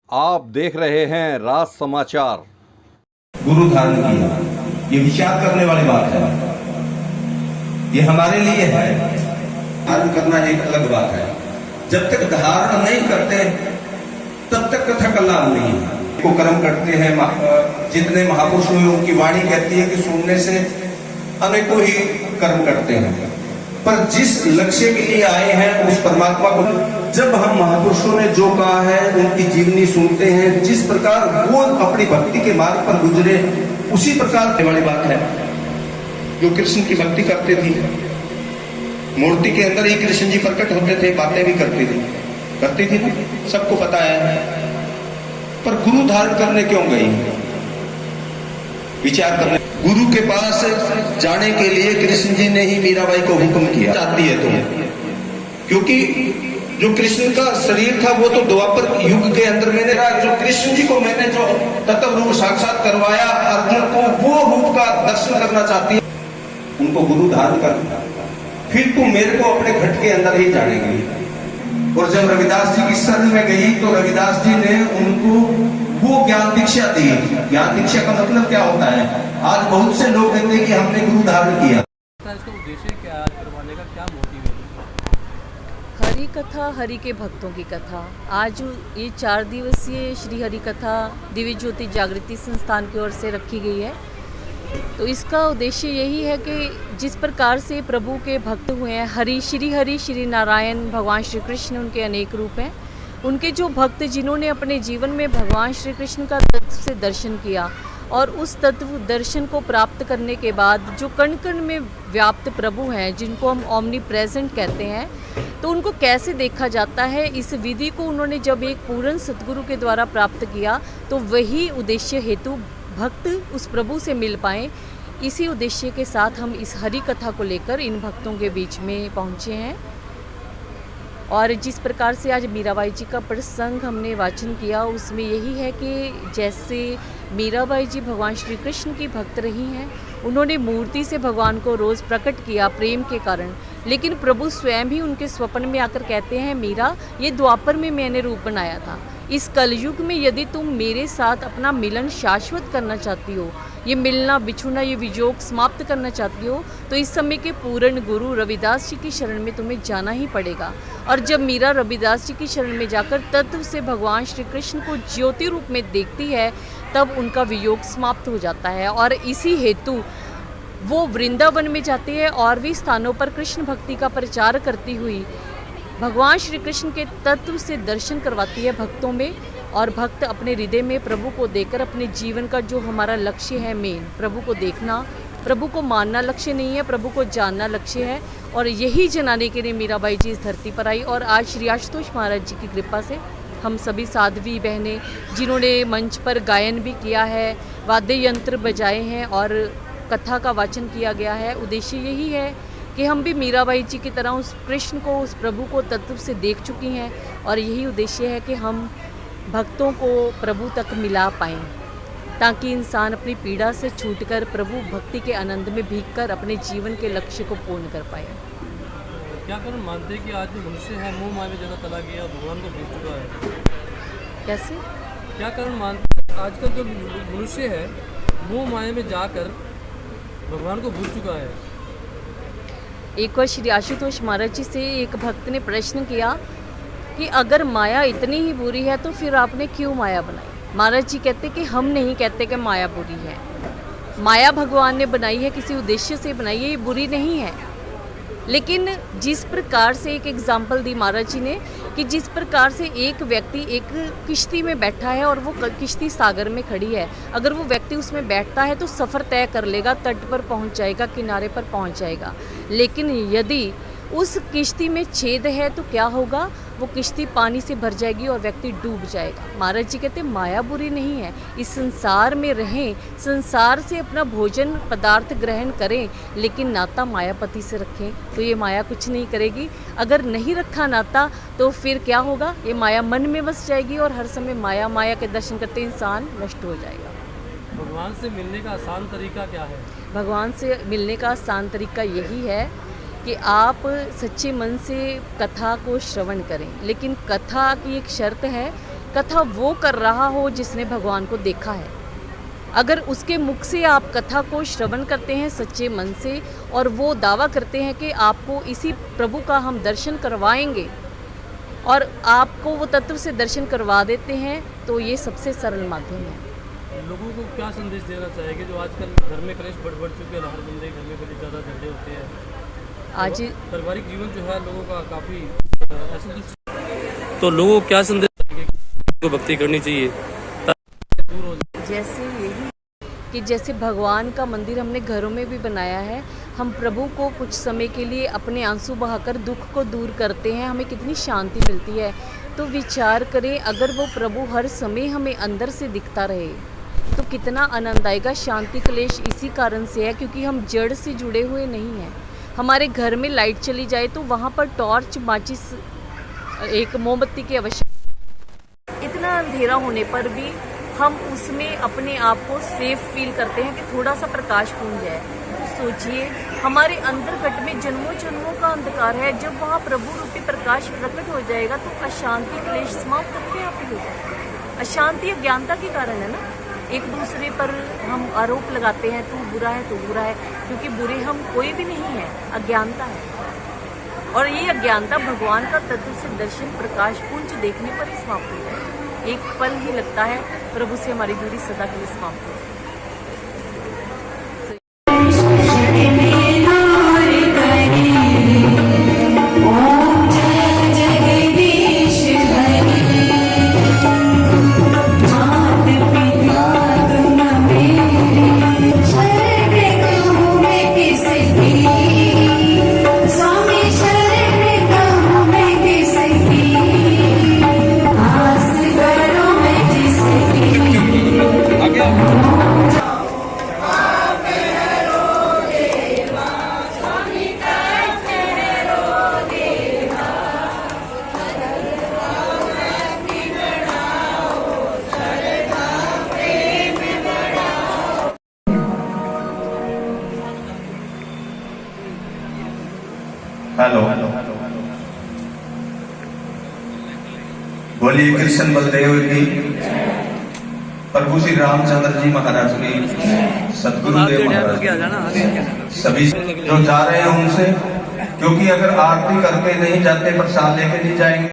आप देख रहे हैं राज समाचार। गुरु धारण किया, ये विचार करने वाली बात है। ये हमारे लिए है। धारण करना एक अलग बात है। जब तक धारण नहीं करते तब तक कथा का लाभ नहीं है। को कर्म करते हैं, जितने महापुरुष हुए उनकी वाणी कहती है कि सुनने से अनेकों ही कर्म करते हैं, पर जिस लक्ष्य के लिए आए हैं उस परमात्मा को जब हम महापुरुषों ने जो कहा है उनकी जीवनी सुनते हैं, जिस प्रकार वो अपनी भक्ति के मार्ग पर गुजरे उसी प्रकार वाली बात है। जो कृष्ण की भक्ति करते थी, मूर्ति के अंदर ही कृष्ण जी प्रकट होते थे, बातें भी करती थी ना, सबको पता है। पर गुरु धारण करने क्यों गई? विचार करने। गुरु के पास जाने के लिए कृष्ण जी ने ही मीराबाई को हुक्म किया, चाहती है तुम, क्योंकि जो कृष्ण का शरीर था वो तो द्वापर युग के अंदर मैंने जो कृष्ण जी को मैंने जो तत्व रूप साक्षात करवाया, अर्जुन को वो रूप का दर्शन करना चाहती है। उनको गुरु धारण कर, फिर तुम मेरे को अपने घट के अंदर ही जानेगी। और जब रविदास जी की शरण में गई तो रविदास जी ने उनको वो ज्ञान दीक्षा दी। ज्ञान दीक्षा का मतलब क्या होता है? आज बहुत से लोग कहते हैं कि हमने गुरु धारण किया। इसका उद्देश्य क्या है? करवाने का क्या मोटिव है? हरि कथा, हरि के भक्तों की कथा। आज ये 4 दिवसीय श्री हरि कथा दिव्य ज्योति जागृति संस्थान की ओर से रखी गई है। तो इसका उद्देश्य यही है कि जिस प्रकार से प्रभु के भक्त हुए हैं, हरि श्री नारायण भगवान श्री कृष्ण, उनके अनेक रूप हैं। उनके जो भक्त जिन्होंने अपने जीवन में भगवान श्री कृष्ण का तत्व से दर्शन किया और उस तत्व दर्शन को प्राप्त करने के बाद जो कण कण में व्याप्त प्रभु हैं, जिनको हम ओमनी प्रेजेंट कहते हैं, तो उनको कैसे देखा जाता है, इस विधि को उन्होंने जब एक पूर्ण सतगुरु के द्वारा प्राप्त किया तो वही उद्देश्य हेतु भक्त उस प्रभु से मिल पाएँ। इसी उद्देश्य के साथ हम इस हरि कथा को लेकर इन भक्तों के बीच में पहुँचे हैं। और जिस प्रकार से आज मीराबाई जी का प्रसंग हमने वाचन किया, उसमें यही है कि जैसे मीराबाई जी भगवान श्री कृष्ण की भक्त रही हैं, उन्होंने मूर्ति से भगवान को रोज़ प्रकट किया प्रेम के कारण, लेकिन प्रभु स्वयं भी उनके स्वप्न में आकर कहते हैं, मीरा ये द्वापर में मैंने रूप बनाया था, इस कलयुग में यदि तुम मेरे साथ अपना मिलन शाश्वत करना चाहती हो, ये मिलना बिछुड़ना, ये वियोग समाप्त करना चाहती हो, तो इस समय के पूर्ण गुरु रविदास जी की शरण में तुम्हें जाना ही पड़ेगा। और जब मीरा रविदास जी की शरण में जाकर तत्व से भगवान श्री कृष्ण को ज्योति रूप में देखती है, तब उनका वियोग समाप्त हो जाता है। और इसी हेतु वो वृंदावन में जाती है और भी स्थानों पर कृष्ण भक्ति का प्रचार करती हुई भगवान श्री कृष्ण के तत्व से दर्शन करवाती है भक्तों में। और भक्त अपने हृदय में प्रभु को देखकर अपने जीवन का जो हमारा लक्ष्य है, मेन प्रभु को देखना, प्रभु को मानना लक्ष्य नहीं है, प्रभु को जानना लक्ष्य है। और यही जनाने के लिए मीराबाई जी इस धरती पर आई। और आज श्री आशुतोष महाराज जी की कृपा से हम सभी साध्वी बहनें, जिन्होंने मंच पर गायन भी किया है, वाद्य यंत्र बजाए हैं और कथा का वाचन किया गया है, उद्देश्य यही है कि हम भी मीराबाई जी की तरह उस कृष्ण को, उस प्रभु को तत्व से देख चुकी हैं। और यही उद्देश्य है कि हम भक्तों को प्रभु तक मिला पाएँ, ताकि इंसान अपनी पीड़ा से छूटकर प्रभु भक्ति के आनंद में भीगकर अपने जीवन के लक्ष्य को पूर्ण कर पाए। क्या कारण मानते हैं कि आज जो मनुष्य है मोह माया में ज़्यादा चला गया, भगवान को भूल चुका है? कैसे? क्या कारण मानते हैं आज का जो मनुष्य है मोह माया में जाकर भगवान को भूल चुका है? एक बार श्री आशुतोष महाराज जी से एक भक्त ने प्रश्न किया कि अगर माया इतनी ही बुरी है तो फिर आपने क्यों माया बनाई? महाराज जी कहते कि हम नहीं कहते कि माया बुरी है। माया भगवान ने बनाई है, किसी उद्देश्य से बनाई है, ये बुरी नहीं है। लेकिन जिस प्रकार से एक एग्जाम्पल दी महाराज जी ने कि जिस प्रकार से एक व्यक्ति एक किश्ती में बैठा है और वो किश्ती सागर में खड़ी है, अगर वो व्यक्ति उसमें बैठता है तो सफ़र तय कर लेगा, तट पर पहुंच जाएगा, किनारे पर पहुंच जाएगा। लेकिन यदि उस किश्ती में छेद है तो क्या होगा? वो किश्ती पानी से भर जाएगी और व्यक्ति डूब जाएगा। महाराज जी कहते माया बुरी नहीं है, इस संसार में रहें, संसार से अपना भोजन पदार्थ ग्रहण करें, लेकिन नाता मायापति से रखें तो ये माया कुछ नहीं करेगी। अगर नहीं रखा नाता तो फिर क्या होगा? ये माया मन में बस जाएगी और हर समय माया के दर्शन करते इंसान नष्ट हो जाएगा। भगवान से मिलने का आसान तरीका क्या है? भगवान से मिलने का आसान तरीका यही है कि आप सच्चे मन से कथा को श्रवण करें, लेकिन कथा की एक शर्त है कथा वो कर रहा हो जिसने भगवान को देखा है। अगर उसके मुख से आप कथा को श्रवण करते हैं सच्चे मन से और वो दावा करते हैं कि आपको इसी प्रभु का हम दर्शन करवाएंगे और आपको वो तत्व से दर्शन करवा देते हैं, तो ये सबसे सरल माध्यम है। लोगों को क्या संदेश देना चाहेंगे जो आजकल घर में क्लेश बढ़ चुके हैं, हर बंदे घर में बड़े ज़्यादा झगड़े होते हैं, आज पारिवारिक जीवन जो है लोगों का काफ़ी असंतुष्ट, तो लोगों को क्या संदेश देंगे को भक्ति करनी चाहिए दूर हो जाए? जैसे यही कि जैसे भगवान का मंदिर हमने घरों में भी बनाया है, हम प्रभु को कुछ समय के लिए अपने आंसू बहाकर दुख को दूर करते हैं, हमें कितनी शांति मिलती है। तो विचार करें, अगर वो प्रभु हर समय हमें अंदर से दिखता रहे तो कितना आनंद आएगा। शांति क्लेश इसी कारण से है क्योंकि हम जड़ से जुड़े हुए नहीं हैं। हमारे घर में लाइट चली जाए तो वहाँ पर टॉर्च, माचिस, एक मोमबत्ती की आवश्यकता। इतना अंधेरा होने पर भी हम उसमें अपने आप को सेफ फील करते हैं कि थोड़ा सा प्रकाश पूंज है। तो सोचिए, हमारे अंतर्गत में जन्मों जन्मों का अंधकार है, जब वहाँ प्रभु रूपी प्रकाश प्रकट हो जाएगा तो अशांति क्लेश समाप्त अपने आप ही हो जाएगा। अशांति अज्ञानता के कारण है ना, एक दूसरे पर हम आरोप लगाते हैं, तू बुरा है, तू बुरा है, क्योंकि बुरे हम कोई भी नहीं है, अज्ञानता है। और ये अज्ञानता भगवान का तत्व से दर्शन प्रकाश पुंज देखने पर ही समाप्त हो जाए। एक पल ही लगता है, प्रभु से हमारी दूरी सदा के लिए समाप्त हो जाए। हेलो, बोलिए कृष्ण बलदेव की, प्रभु श्री रामचंद्र जी महाराज की, सदगुरुदेव महाराज, सभी जो जा रहे हैं उनसे, क्योंकि अगर आरती करके नहीं जाते प्रसाद लेके नहीं जाएंगे।